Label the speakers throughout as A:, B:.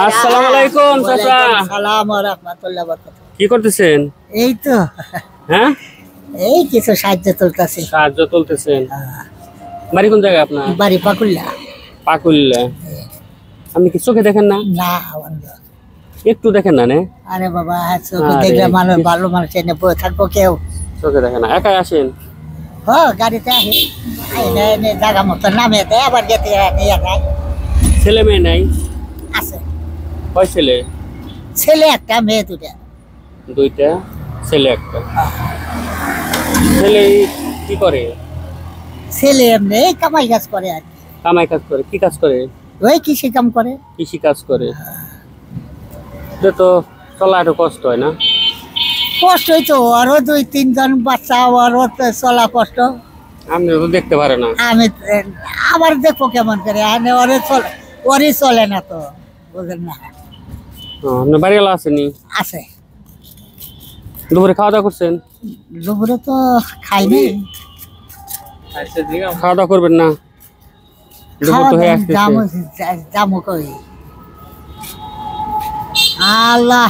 A: আসসালামু আলাইকুম চাচা।
B: সালাম ওয়া রাহমাতুল্লাহি ওয়া বারাকাতুহু।
A: কি করতেছেন?
B: এই তো
A: হ্যাঁ,
B: এই কিছু সাহায্য তুলতেছি।
A: সাহায্য তুলতেছেন। বাড়ি কোন জায়গায় আপনার?
B: বাড়ি পাকুল্লা।
A: পাকুল্লা। আপনি কি চোখে দেখেন না?
B: না বন্ধ।
A: একটু দেখেন না? নে
B: আরে বাবা, চোখে দেখলে মানুষ ভালো মানুষ এনে বয়ে থাকবো কেউ?
A: চোখে দেখেন না, একাই আসেন?
B: গাড়িতে আহি এনে জায়গা মতো নামে দেয়, আবার যেতে নিয়ে যায়।
A: ছেলে মেয়ে নাই?
B: আছে
A: কয় ছেলে?
B: ছেলে একটা, মেয়ে দুটা।
A: দুইটা ছেলে, একটা ছেলে। কি করে?
B: ছেলে এমনি কামাই কাজ করে আর কি।
A: কামাই কাজ করে? কি কাজ করে?
B: ওই কৃষি কাম করে।
A: কৃষি কাজ করে। এটা তো চলা একটু কষ্ট হয় না?
B: কষ্টই তো, আরো 2-3 জন বাচ্চা, আরো তো চলা কষ্ট।
A: আপনি তো দেখতে পারে না।
B: আমি আবার দেখবো কেমন করে, ওরই চলে না তো, বুঝেন না?
A: আপনার বাড়িওয়ালা আসেনি?
B: আছে।
A: দুপুরে খাওয়া দাওয়া করছেন?
B: দুপুরে তো খাইনি।
A: খাওয়া দাওয়া করবেন না? দুপুর তো হয়ে আসতেছে।
B: জামু কই আল্লাহ।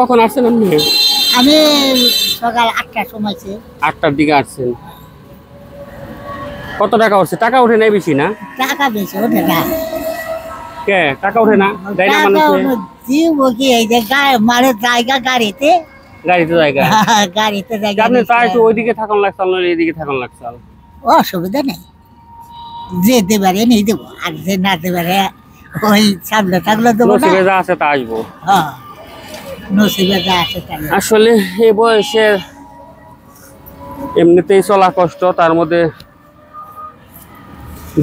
A: কখন আসছেন আপনি?
B: আমি সকাল 8টার সময়।
A: 8টার দিকে আসছেন। কত টাকা উঠছে? টাকা উঠে নাই বেশি না?
B: টাকা বেশি ওঠে না।
A: কে টাকা উঠে না? দেয় না মানুষে?
B: এই যে মানে জায়গা গাড়িতে
A: জায়গা
B: গাড়িতে জায়গা।
A: আপনি তাই তো ওইদিকে থাকুন লাগছাল, এইদিকে থাকুন লাগছাল।
B: অসুবিধা নেই, যে দেবারে নেই দেবো, আর যে না দেবারে ওই সামনে থাকলে দেবো না।
A: নসিবে যা আছে তা আসবো।
B: নসিবে যা আছে তাই।
A: আসলে এই বয়সে এমনিতেই চলা কষ্ট, তার মধ্যে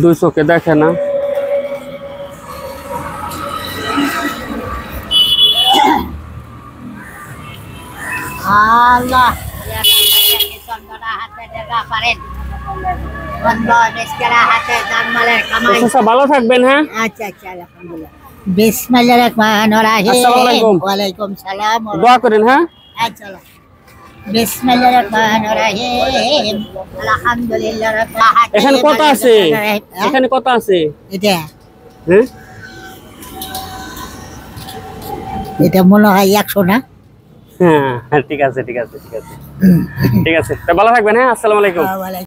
A: দুই চোখে দেখে না।
B: আল্লাহ
A: ভালো থাকবেন। হ্যাঁ,
B: আচ্ছা আচ্ছা, আলহামদুলিল্লাহ। বিসমিল্লাহির রহমানির রহিম।
A: আসসালামু আলাইকুম।
B: ওয়া আলাইকুম সালাম।
A: দোয়া করেন। হ্যাঁ,
B: আচ্ছা। বিসমিল্লাহির রহমানির রহিম। আলহামদুলিল্লাহ রাব্বিল আলামিন।
A: এখানে কত আছে? এখানে কত আছে?
B: এটা
A: হ্যাঁ,
B: এটা মনে হয় 100 না?
A: হ্যাঁ, ঠিক আছে, ঠিক আছে, ঠিক আছে, ঠিক আছে। তা ভালো থাকবেন। হ্যাঁ, আসসালামু আলাইকুম।